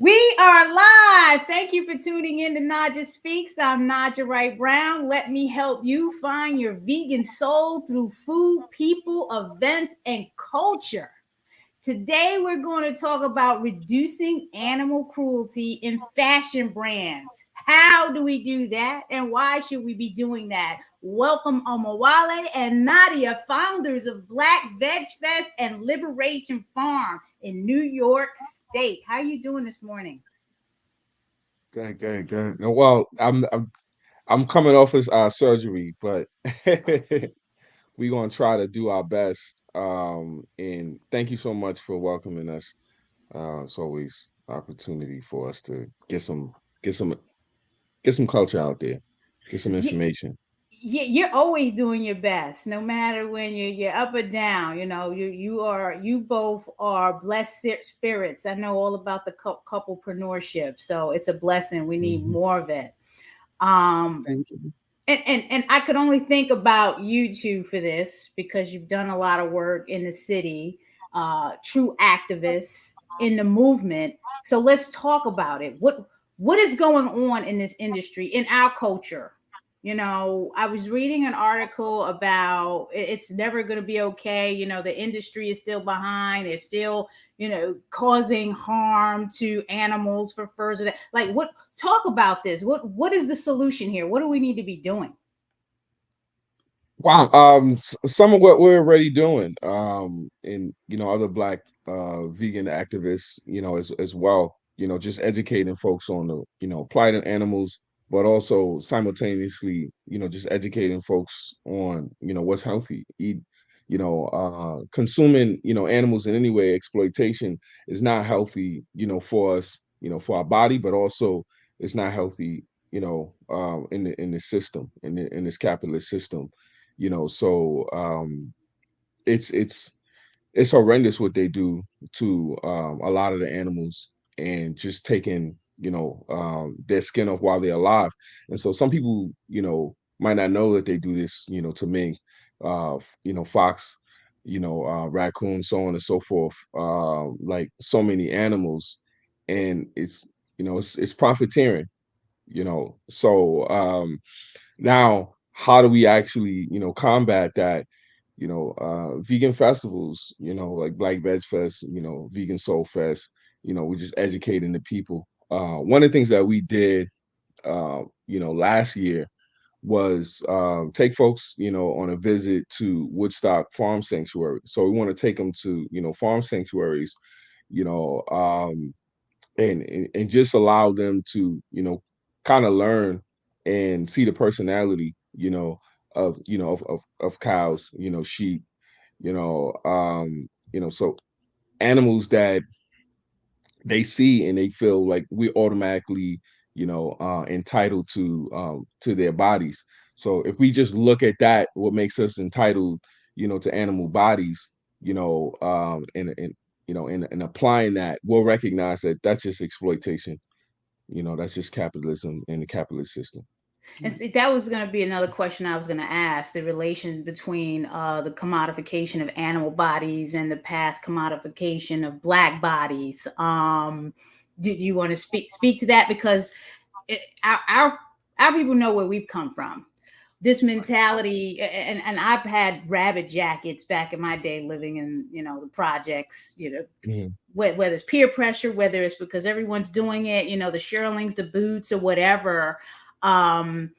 We are live. Thank you for tuning in to Naijha Speaks. I'm Naijha Wright Brown. Let me help you find your vegan soul through food, people, events, and culture. Today, we're going to talk about reducing animal cruelty in fashion brands. How do we do that, and why should we be doing that? Welcome, Omowale and Nadia, founders of Black VegFest and Liberation Farm in New York State. How are you doing this morning? Good. No, well, I'm coming off his surgery, but we're gonna try to do our best. And thank you so much for welcoming us. It's always an opportunity for us to get some get some culture out there, get some You, information. you're always doing your best, no matter when you're up or down. You know, you both are blessed spirits. I know all about the couplepreneurship, so it's a blessing. We need Mhm. more of it. Um, Thank you. and I could only think about you two for this because you've done a lot of work in the city, true activists in the movement. So let's talk about it. What is going on in this industry, in our culture? You know, I was reading an article about it's never going to be okay. You know, the industry is still behind. They're still, causing harm to animals for furs. Like, what? Talk about this. What is the solution here? What do we need to be doing? Wow. Some of what we're already doing, and other Black vegan activists, as well. Just educating folks on the plight of animals, but also simultaneously, just educating folks on what's healthy. Consuming animals in any way, exploitation is not healthy. For us, for our body, but also it's not healthy. In the system, in this capitalist system. So it's it's horrendous what they do to a lot of the animals, and just taking their skin off while they're alive. And so some people might not know that they do this to mink, fox, raccoon, so on and so forth, like so many animals. And it's profiteering. So now, how do we actually, combat that? Vegan festivals, like Black Veg Fest, Vegan Soul Fest, we're just educating the people. One of the things that we did, last year was take folks, on a visit to Woodstock Farm Sanctuary. So we want to take them to, farm sanctuaries, you know, um, and just allow them to kind of learn and see the personality of cows, sheep, so animals that they see and they feel like we automatically entitled to their bodies. So if we just look at that, what makes us entitled to animal bodies, and applying that, we'll recognize that that's just exploitation. That's just capitalism and the capitalist system. And Yeah. see, that was going to be another question I was going to ask: the relation between the commodification of animal bodies and the past commodification of black bodies. Do you want to speak to that? Because our people know where we've come from. This mentality, and I've had rabbit jackets back in my day, living in the projects. Mhm. Whether it's peer pressure, whether it's because everyone's doing it, the shearlings, the boots, or whatever. Um,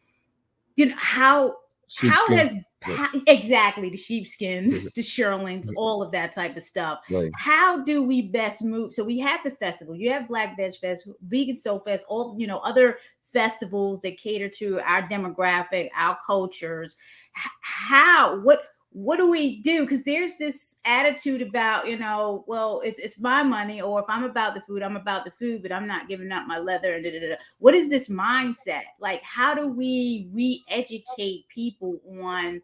how Sheepskin. has Right. exactly the sheepskins, the shearlings, all of that type of stuff. Right. How do we best move? So we have the festival. You have Black Veg Fest, Vegan Soul Fest, all other festivals that cater to our demographic, our cultures. How what do we do? Because there's this attitude about, well, it's my money, or if I'm about the food, I'm about the food, but I'm not giving up my leather. And da, da, da, da. What is this mindset? Like, how do we re-educate people on?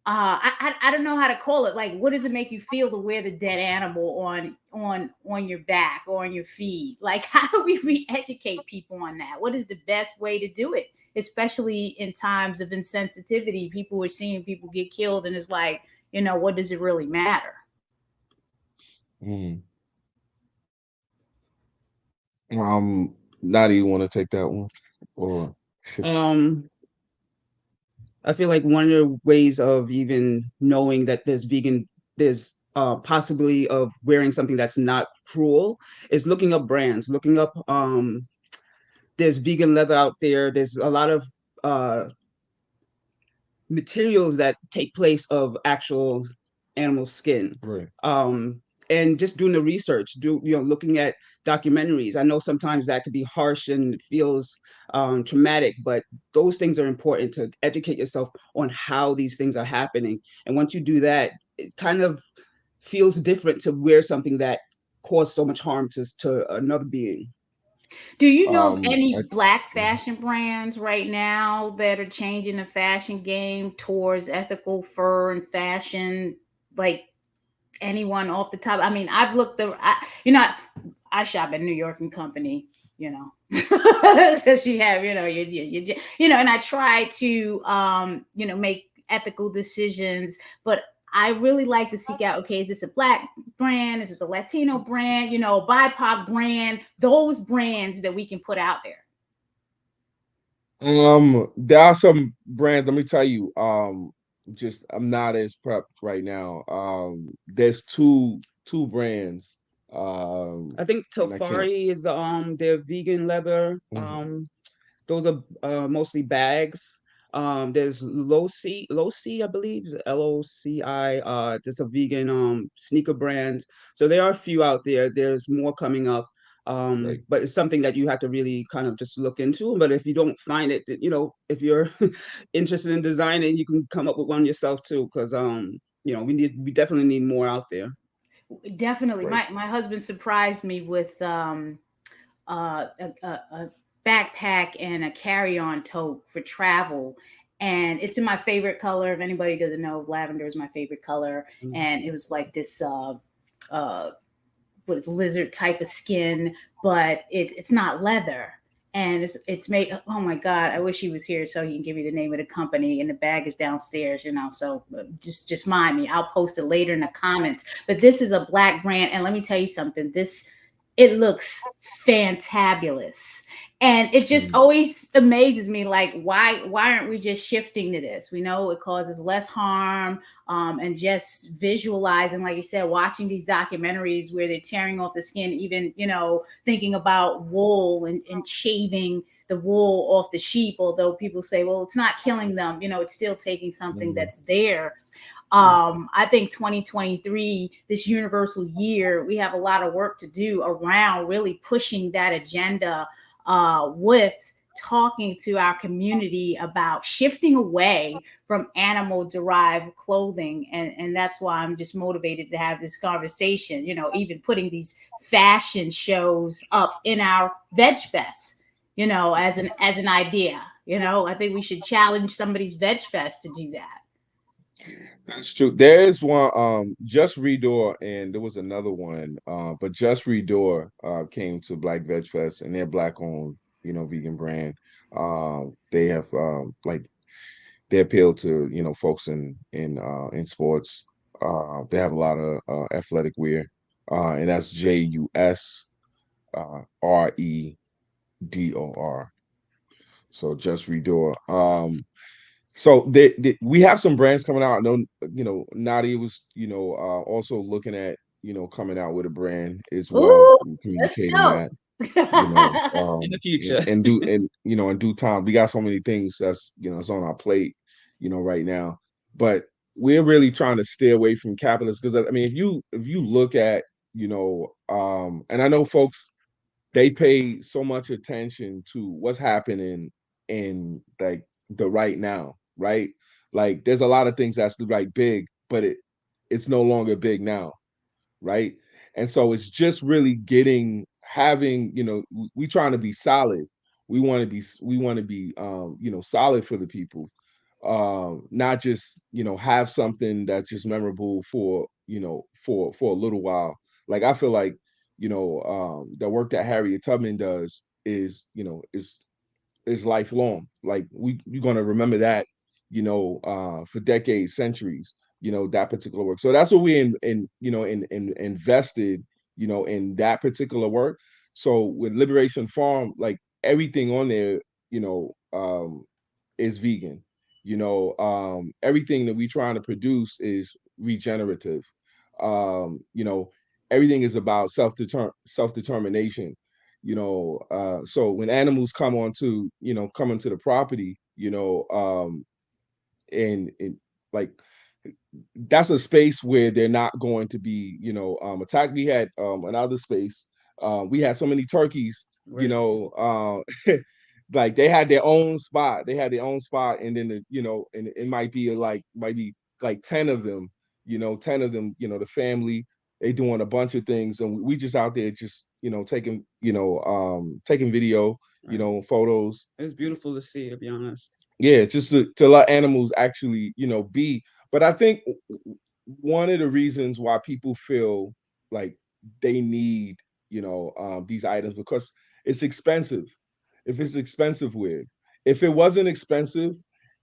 I don't know how to call it. Like, what does it make you feel to wear the dead animal on your back or on your feet? Like, how do we re-educate people on that? What is the best way to do it? Especially in times of insensitivity, people are seeing people get killed, and it's like, what does it really matter? Mhm. Nadia, you want to take that one? Or Um, I feel like one of the ways of even knowing that there's possibility of wearing something that's not cruel is looking up brands, looking up there's vegan leather out there. There's a lot of uh materials that take place of actual animal skin. right. Um, and just doing the research, looking at documentaries. I know sometimes that could be harsh and feels traumatic, but those things are important to educate yourself on how these things are happening. And once you do that, it kind of feels different to wear something that caused so much harm to another being. Do you know of I, any black mhm. fashion brands right now that are changing the fashion game towards ethical fur and fashion? Like anyone off the top? I mean, I've looked the, I shop at New York and Company, because you have, and I try to, make ethical decisions, but I really like to seek out, okay, is this a black brand? Is this a Latino brand? A BIPOC brand? Those brands that we can put out there. There are some brands. Let me tell you. Just I'm not as prepped right now. There's two brands. I think And I can't. Tafari is their vegan leather. Mhm. Those are mostly bags. There's Loci, I believe, LOCI. There's a vegan sneaker brand. So there are a few out there. There's more coming up. Right. But it's something that you have to really kind of just look into. But if you don't find it, if you're interested in designing, you can come up with one yourself too. Because we definitely need more out there. Definitely. Right. My husband surprised me with a backpack and a carry-on tote for travel, and it's in my favorite color. If anybody doesn't know, lavender is my favorite color, Nice. and it was like this uh with lizard type of skin, but it's not leather. And it's made. Oh my god! I wish he was here so he can give you the name of the company. And the bag is downstairs, So just mind me. I'll post it later in the comments. But this is a black brand, and let me tell you something. It looks fantabulous, and it just Mhm. always amazes me. Like why aren't we just shifting to this? We know it causes less harm, and just visualizing, like you said, watching these documentaries where they're tearing off the skin, even thinking about wool and shaving the wool off the sheep. Although people say, well, it's not killing them, it's still taking something Mhm. that's theirs. I think 2023, this universal year, we have a lot of work to do around really pushing that agenda, with talking to our community about shifting away from animal derived clothing. And that's why I'm just motivated to have this conversation, even putting these fashion shows up in our veg fest, as an idea. I think we should challenge somebody's veg fest to do that. That's true. There is one, Just Redor, and there was another one, but Just Redor came to Black Veg Fest, and they're black owned, vegan brand. They have like they appeal to folks in sports. They have a lot of athletic wear, and that's JUSREDOR. So Just Redor. So we have some brands coming out. I know, Nadia was, also looking at, coming out with a brand as well, Ooh, let's communicating go. that, you know, In the and, future. in due time. We got so many things it's on our plate, right now. But we're really trying to stay away from capitalists because I mean, if you look at, and I know folks, they pay so much attention to what's happening in like the right now, right? Like there's a lot of things that's like big, but it's no longer big now, right? And so it's just really having, we trying to be solid. We want to be solid for the people. Not just, have something that's just memorable for, for a little while. Like I feel like, the work that Harriet Tubman does is lifelong. Like we're gonna remember that, for decades, centuries, that particular work. So that's what we invested, in that particular work. So with Liberation Farm, like everything on there, is vegan. Everything that we trying to produce is regenerative. You know, everything is about self-determination. So when animals come onto the property, and like that's a space where they're not going to be, attacked. We had another space. We had so many turkeys, Right. like they had their own spot. They had their own spot, and then and it might be like 10 of them, 10 of them, the family, they doing a bunch of things, and we just out there just, taking video, Right. photos. It's beautiful to see, to be honest. Yeah, just to let animals actually, be. But I think one of the reasons why people feel like they need, these items, because it's expensive. If it's expensive, weird. If it wasn't expensive,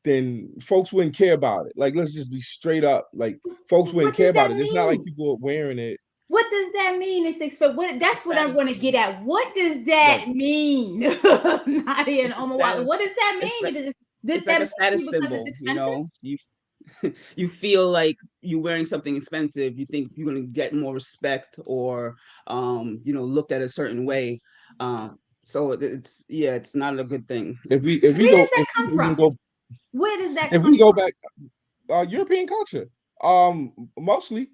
then folks wouldn't care about it. Like, let's just be straight up. Like, folks wouldn't What care does about that it. It's not like mean? people are wearing it. What does that mean? It's expensive. That's what I Status want to get at. What does that Right. mean, Nadia and It's a Omowale? status. What does that It's like mean? Does it's like that a bother you status because it's symbol, expensive? You feel like you're wearing something expensive, you think you're going to get more respect, or looked at a certain way. So it's not a good thing. If we Where go does that if we come even from? go Where does that if come we go from? back, European culture, mostly,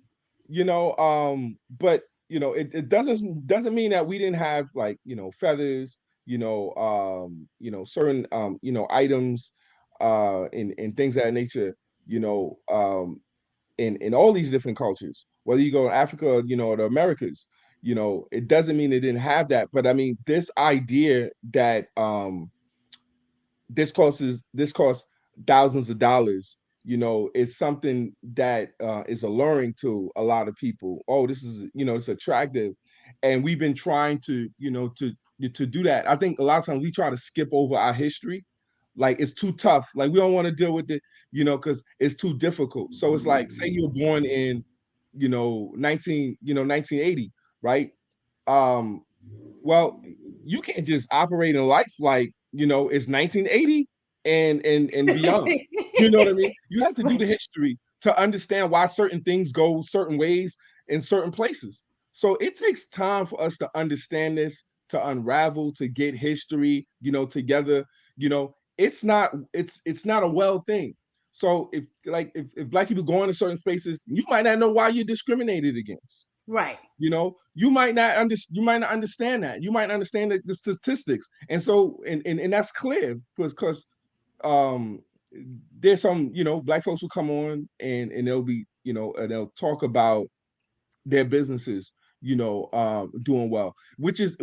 but it doesn't mean that we didn't have, like, feathers, certain items, and things of that nature, you know, um, in all these different cultures. Whether you go to Africa, or the Americas, it doesn't mean they didn't have that. But I mean, this idea that this costs thousands of dollars, is something that is alluring to a lot of people. Oh, this is, it's attractive, and we've been trying to, to do that. I think a lot of times we try to skip over our history, like it's too tough, like we don't want to deal with it, because it's too difficult. So it's like, say you were born in, 1980, right? um well, you can't just operate in life like, it's 1980 and beyond. You know what I mean? You have to do the Right. history to understand why certain things go certain ways in certain places. So it takes time for us to understand this, to unravel, to get history, together. It's not a well thing. So if black people go into certain spaces, you might not know why you're discriminated against. Right. You might not understand that. You might understand the statistics. And so and that's clear, because um there's some, black folks who come on, and they'll be, they'll talk about their businesses, doing well, which is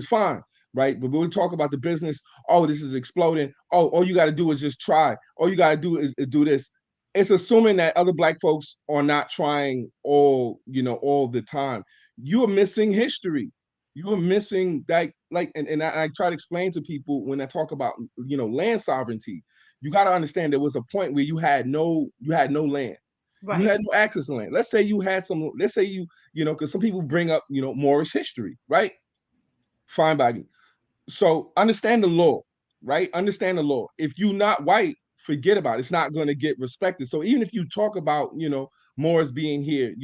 fine, right? But when we talk about the business, oh, this is exploding. Oh, all you got to do is just try. All you got to do is do this. It's assuming that other black folks are not trying all the time. You are missing history. You are missing that, like, and I try to explain to people when I talk about, land sovereignty. You got to understand there was a point where you had no land. You Right. had no access to land. Let's say you had some, let's say because some people bring up, Moorish history, right? Fine by me. So understand the law, right? Understand the law. If you're not white, forget about it. It's not going to get respected. So even if you talk about, Moors being here,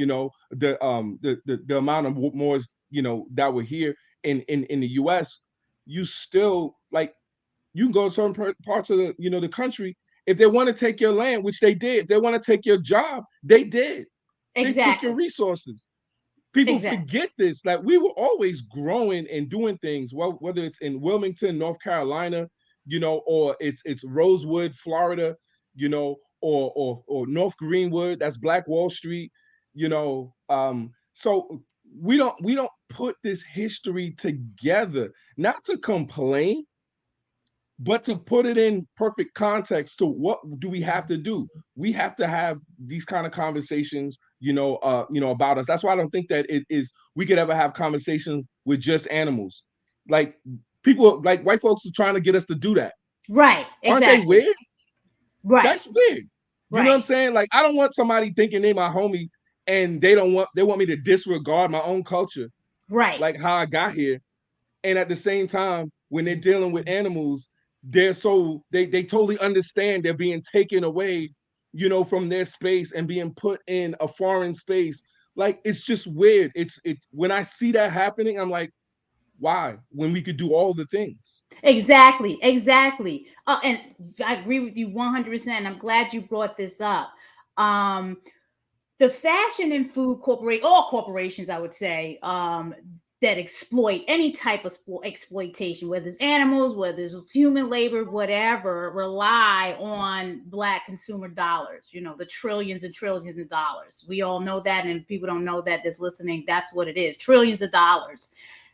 the amount of Moors, that were here in the US, you still, like, you can go to certain parts of the country. If they want to take your land, which they did, if they want to take your job, they did. They took your Exactly. resources. People Exactly. forget this. Like, we were always growing and doing things. Well, whether it's in Wilmington, North Carolina, or it's Rosewood, Florida, or North Greenwood, that's Black Wall Street, So we don't put this history together, not to complain, but to put it in perfect context to what do we have to do. We have to have these kind of conversations, about us. That's why I don't think that it is we could ever have conversations with just animals. Like, people, like white folks, are trying to get us to do that. Right. Aren't they Exactly. weird? Right. That's weird. You know what Right. I'm saying? Like, I don't want somebody thinking they my homie, and they want me to disregard my own culture, Right. like how I got here. And at the same time, when they're dealing with animals, they totally understand they're being taken away, from their space and being put in a foreign space. Like, it's just weird. It's when I see that happening, I'm like, why? When we could do all the things. Exactly, exactly. And I agree with you 100%. I'm glad you brought this up. Um, the fashion and food all corporations, I would say, that exploit any type of exploitation, whether it's animals, whether it's human labor, whatever, rely on Black consumer dollars. The trillions and trillions of dollars. We all know that, and people don't know that that's listening. That's what it is, trillions of dollars.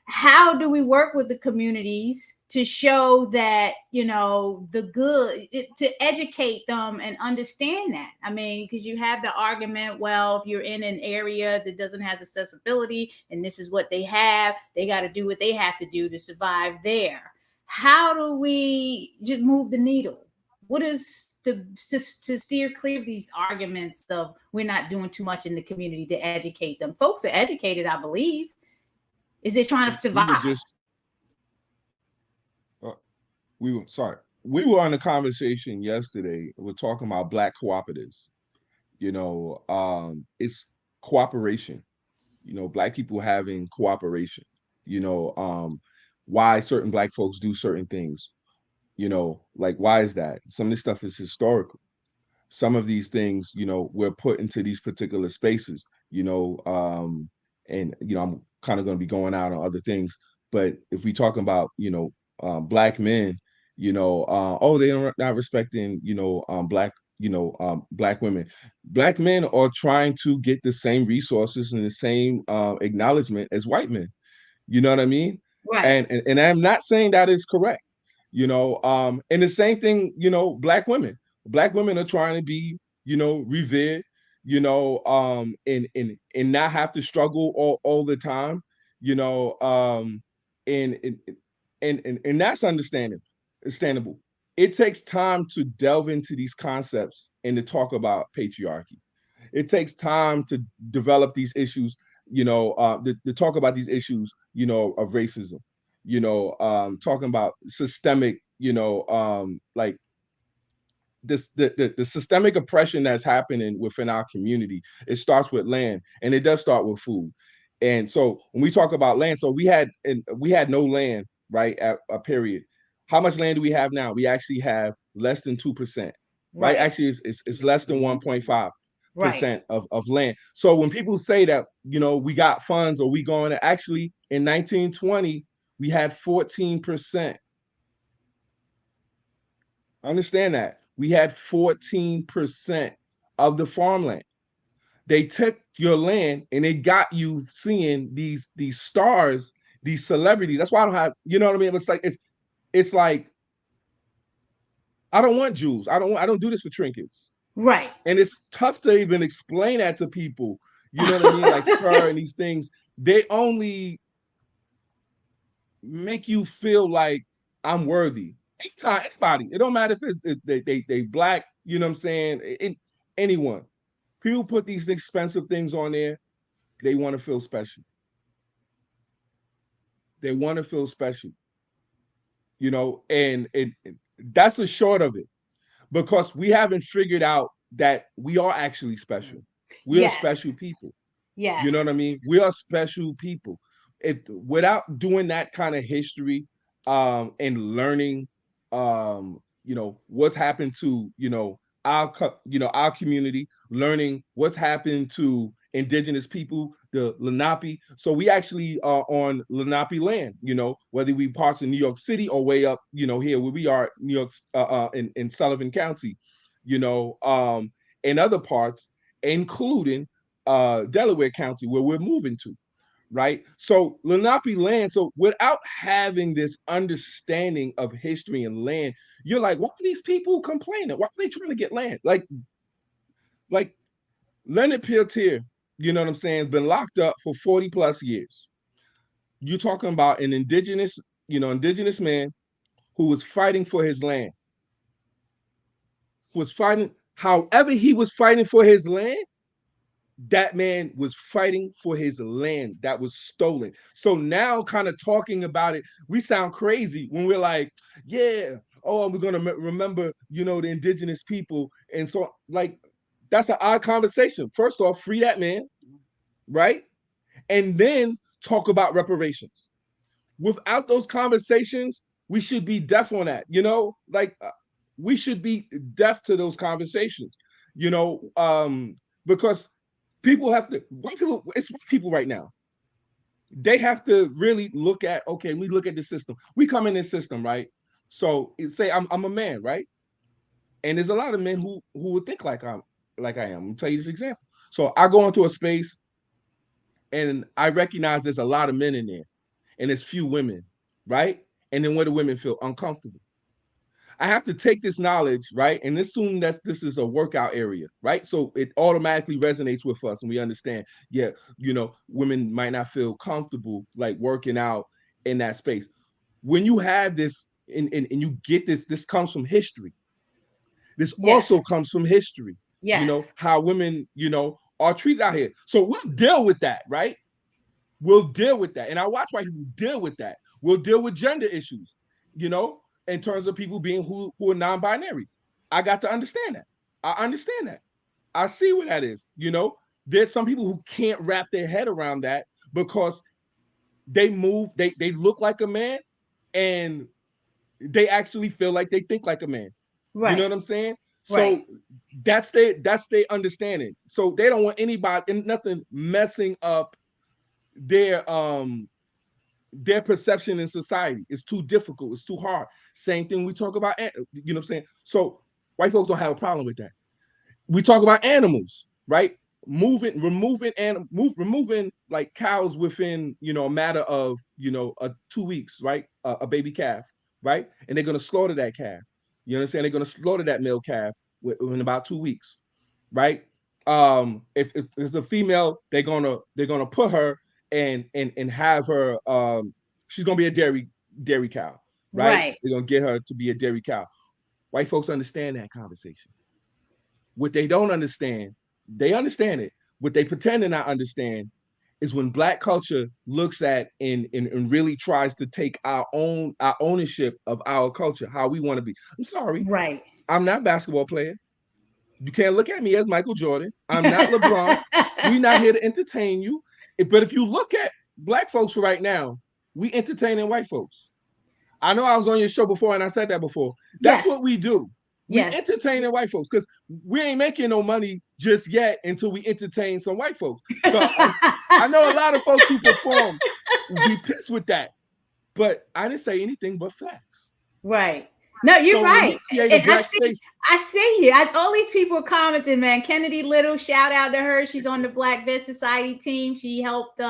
How do we work with the communities to show that, the good, to educate them and understand that? I mean, because you have the argument, well, if you're in an area that doesn't have accessibility and this is what they have, they got to do what they have to do to survive there. How do we just move the needle? What is to steer clear of these arguments of we're not doing too much in the community to educate them? Folks are educated, I believe. Is it trying to survive? We were on a conversation yesterday. We're talking about Black cooperatives. It's cooperation. Black people having cooperation. Why certain Black folks do certain things. Like, why is that? Some of this stuff is historical. Some of these things, we're put into these particular spaces. And I'm kind of going to be going out on other things. But if we talking about Black men, they're not respecting Black Black women. Black men are trying to get the same resources and the same acknowledgement as white men. You know what I mean? Right. And I'm not saying that is correct. And the same thing, Black women are trying to be revered, and not have to struggle all the time, and that's understandable. It takes time to delve into these concepts and to talk about patriarchy. It takes time to develop these issues, to talk about these issues, of racism, talking about systemic, like this the systemic oppression that's happening within our community. It starts with land, and it does start with food. And so when we talk about land, so we had no land, right, at a period. How much land do we have now? We actually have less than 2%, right? Actually, it's less than 1.5% of land. So when people say that, we got funds or we going to, actually in 1920, we had 14%. Understand that. We had 14% of the farmland. They took your land and they got you seeing these stars, these celebrities. That's why I don't have, you know what I mean? It's like I don't want jewels. I don't do this for trinkets. Right. And it's tough to even explain that to people. You know what I mean? Like her and these things, they only make you feel like I'm worthy. Anytime, anybody. It don't matter if it's they Black, you know what I'm saying? Anyone. People put these expensive things on there. They want to feel special. They want to feel special. And that's the short of it, because we haven't figured out that we are actually special. We are special people. Yes. You know what I mean? We are special people. Without doing that kind of history, and learning, what's happened to, our community, learning what's happened to indigenous people, the Lenape. So we actually are on Lenape land, whether we parts of New York City or way up, here where we are, New York, in Sullivan County, and other parts, including Delaware County, where we're moving to, right? So Lenape land. So without having this understanding of history and land, you're like, why are these people complaining? Why are they trying to get land? Like Leonard Peltier, you know what I'm saying, has been locked up for 40 plus years. You're talking about an indigenous man who was fighting for his land, however he was fighting for his land, that man was fighting for his land that was stolen. So now, kind of talking about it, we sound crazy when we're like, yeah, oh, we're gonna remember, the indigenous people. And so, like, that's an odd conversation. First off, free that man, right? And then talk about reparations. Without those conversations, we should be deaf on that, we should be deaf to those conversations, because it's white people right now. They have to really look at, okay, we look at the system. We come in this system, right? So say I'm a man, right? And there's a lot of men who would think like I am. I'll tell you this example. So I go into a space and I recognize there's a lot of men in there and there's few women, right? And then what do women feel? Uncomfortable. I have to take this knowledge, right, and assume that this is a workout area, right? So it automatically resonates with us, and we understand, yeah, women might not feel comfortable like working out in that space. When you have this, and you get this comes from history. This also comes from history. Yes. How women, are treated out here. So we'll deal with that, right? We'll deal with that, and I watch white people deal with that. We'll deal with gender issues, in terms of people being who are non-binary. I got to understand that. I understand that. I see what that is. There's some people who can't wrap their head around that because they look like a man and they actually feel like they think like a man. Right. You know what I'm saying? So right. That's their understanding. So they don't want anybody and nothing messing up their perception in society. Is too difficult. It's too hard. Same thing we talk about, you know what I'm saying? So white folks don't have a problem with that. We talk about animals, right? Removing like cows within, a matter of, 2 weeks, right? A baby calf, right? And they're going to slaughter that calf. You understand? They're going to slaughter that male calf in about 2 weeks, right? If it's a female, they're gonna put her and have her, she's gonna be a dairy cow, right? They're gonna get her to be a dairy cow. White folks understand that conversation. What they don't understand, they understand it. What they pretend to not understand is when Black culture looks at and really tries to take our ownership of our culture, how we want to be. I'm sorry, right? I'm not a basketball player. You can't look at me as Michael Jordan. I'm not LeBron. We're not here to entertain you. But if you look at Black folks right now, we entertaining white folks. I know I was on your show before and I said that before. That's what we do. We entertaining white folks because we ain't making no money just yet until we entertain some white folks. So I know a lot of folks who perform be pissed with that. But I didn't say anything but facts. Right. No, you're right. And I see you. All these people are commenting, man. Kennedy Little, shout out to her. She's on the Black Veg Society team. She helped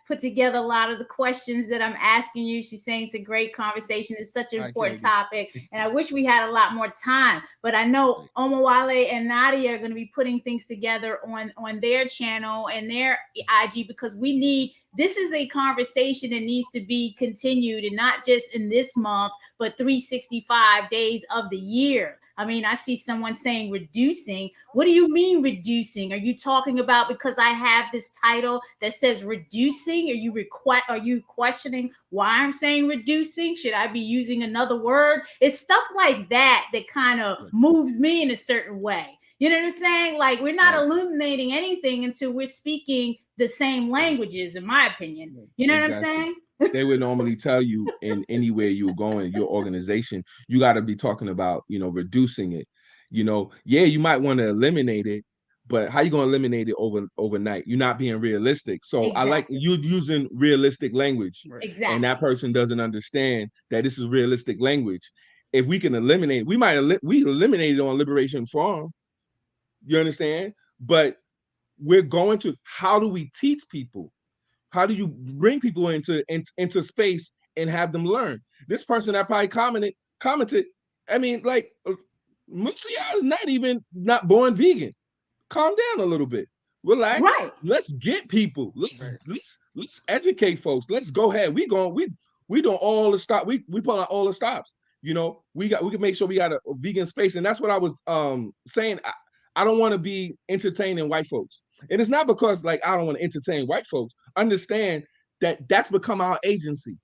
put together a lot of the questions that I'm asking you. She's saying it's a great conversation. It's such an important topic. And I wish we had a lot more time. But I know Omowale and Nadia are going to be putting things together on their channel and their IG because this is a conversation that needs to be continued and not just in this month, but 365 days of the year. I mean, I see someone saying reducing. What do you mean reducing? Are you talking about because I have this title that says reducing? Are you questioning why I'm saying reducing? Should I be using another word? It's stuff like that kind of moves me in a certain way. You know what I'm saying? Like we're not illuminating anything until we're speaking the same languages, in my opinion. You know what I'm saying? They would normally tell you in anywhere you're going, your organization, you got to be talking about, reducing it. You might want to eliminate it, but how you going to eliminate it overnight? You're not being realistic. So I like you using realistic language. Exactly. And that person doesn't understand that this is realistic language. If we can eliminate, we eliminated on Liberation Farm. You understand? But we're going to, how do we teach people? How do you bring people into space and have them learn? This person that probably commented, I mean, like, most of y'all is not born vegan. Calm down a little bit. Relax. Right. Let's get people. Let's educate folks. Let's go ahead. We doing all the stop. We put on all the stops. We can make sure we got a vegan space. And that's what I was saying. I don't want to be entertaining white folks. And it's not because like I don't want to entertain white folks. Understand that that's become our agency.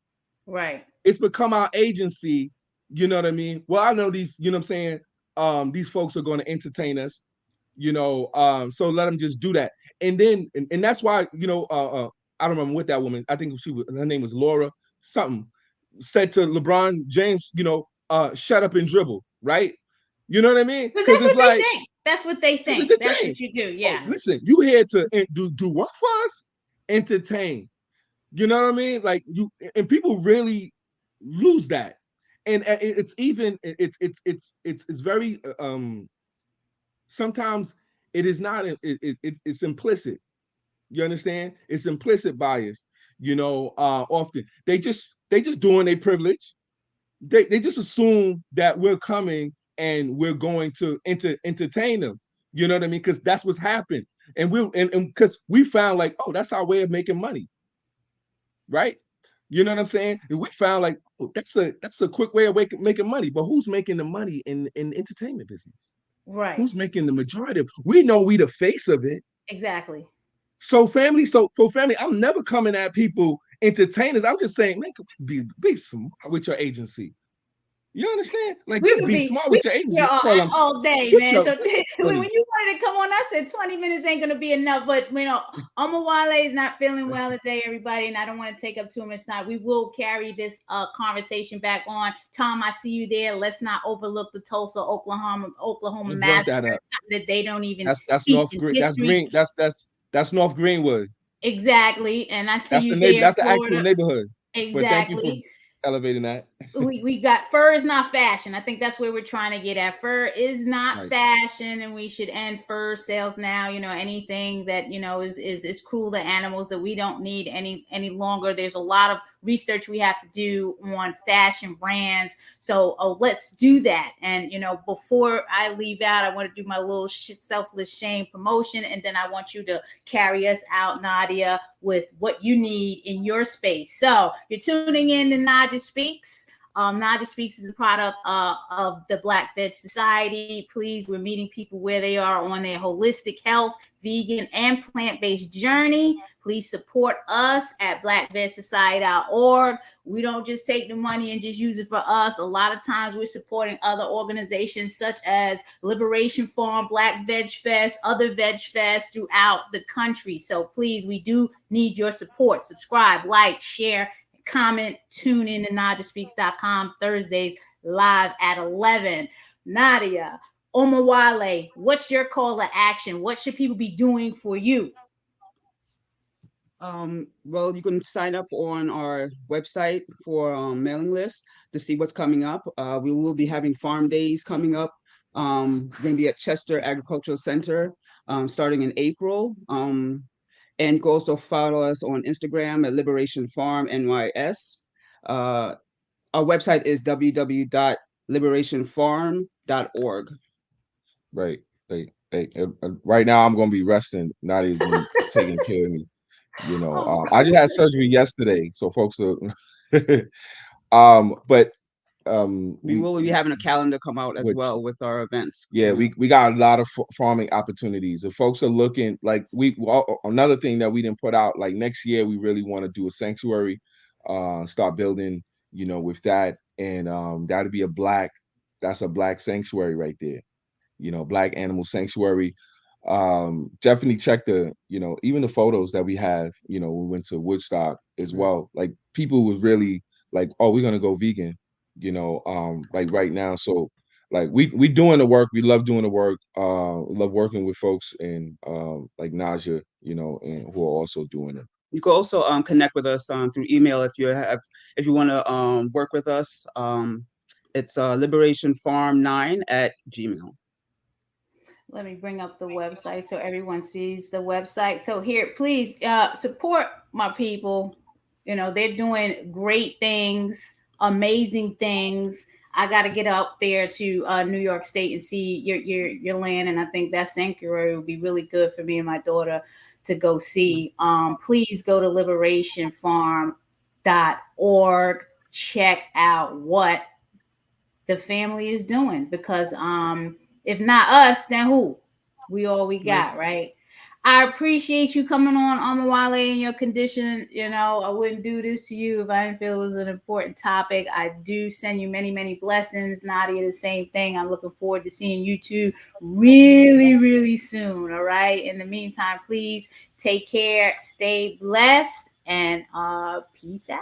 Right. It's become our agency. You know what I mean? Well, I know these, you know what I'm saying? These folks are going to entertain us, so let them just do that. And then, and that's why, I don't remember what that woman, I think her name was Laura something, said to LeBron James, shut up and dribble, right? You know what I mean? Because Because that's it's what they like, think. That's what they just think. That's entertain. what you do. Oh, Yeah. listen, you here to do work for us? Entertain. You know what I mean? Like and people really lose that. And it's even it's very sometimes it is not it's implicit. You understand? It's implicit bias. Often they just doing their privilege. They just assume that we're coming and we're going to entertain them. You know what I mean? Because that's what's happened. And because we found like, oh, that's our way of making money, right? You know what I'm saying? And we found like, oh, that's a quick way of making money. But who's making the money in the entertainment business? Right. Who's making the majority of it? We know we the face of it. Exactly. So family, I'm never coming at people entertainers. I'm just saying, man, be smart with your agency. You understand? Like, just be smart with your agency. That's all I'm saying. All day, Get man. your So when money. you wanted to come on, I said 20 minutes ain't gonna be enough. But Omowale is not feeling well today, everybody, and I don't want to take up too much time. We will carry this conversation back on. Tom, I see you there. Let's not overlook the Tulsa, Oklahoma massacre that they don't even. That's North Green. That's Green. That's North Greenwood. Exactly, and I see That's you the there. neighbor. That's the actual neighborhood. Exactly. But thank you for elevating that. we got fur is not fashion. I think that's where we're trying to get at. Fur is not fashion, and we should end fur sales now. Anything that is cruel to animals that we don't need any longer. There's a lot of research we have to do on fashion brands. So let's do that. And before I leave out, I want to do my little selfless shame promotion, and then I want you to carry us out, Nadia, with what you need in your space. So you're tuning in to Naija Speaks. Naija Speaks is a product of the Black Veg Society. Please, we're meeting people where they are on their holistic health, vegan, and plant-based journey. Please support us at blackvegsociety.org. We don't just take the money and just use it for us. A lot of times we're supporting other organizations such as Liberation Farm, Black VegFest, other VegFests throughout the country. So please, we do need your support. Subscribe, like, share, comment, tune in to NaijaSpeaks.com Thursdays live at 11. Nadia, Omowale, what's your call to action? What should people be doing for you? Well, you can sign up on our website for mailing lists to see what's coming up. We will be having farm days coming up. We're going to be at Chester Agricultural Center starting in April. And you can also follow us on Instagram at Liberation Farm NYS. Our website is www.liberationfarm.org. Right. Right now, I'm going to be resting. Nadia's been taking care of me. I just had surgery yesterday, so folks are. But we will be having a calendar come out as well with our events. Yeah, we got a lot of farming opportunities. If folks are looking, like another thing that we didn't put out, like next year we really want to do a sanctuary, start building, with that, and that'd be that's a black sanctuary right there, black animal sanctuary. Definitely check even the photos that we have. We went to Woodstock as well. Like people was really like, oh, we're gonna go vegan, like right now. So like we doing the work. We love doing the work. We love working with folks and like Naijha, and who are also doing it. You can also connect with us through email if you want to work with us. It's liberationfarm9@gmail.com. Let me bring up the website so everyone sees the website. So here, please support my people. They're doing great things, amazing things. I got to get out there to New York State and see your land, and I think that sanctuary would be really good for me and my daughter to go see. Please go to liberationfarm.org. Check out what the family is doing, because if not us, then who? We all we got, right? I appreciate you coming on, Omowale, in your condition. You know, I wouldn't do this to you if I didn't feel it was an important topic. I do send you many, many blessings. Nadia, the same thing. I'm looking forward to seeing you two really, really soon. All right. In the meantime, please take care, stay blessed, and peace out.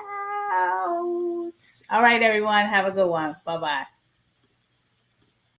All right, everyone. Have a good one. Bye-bye.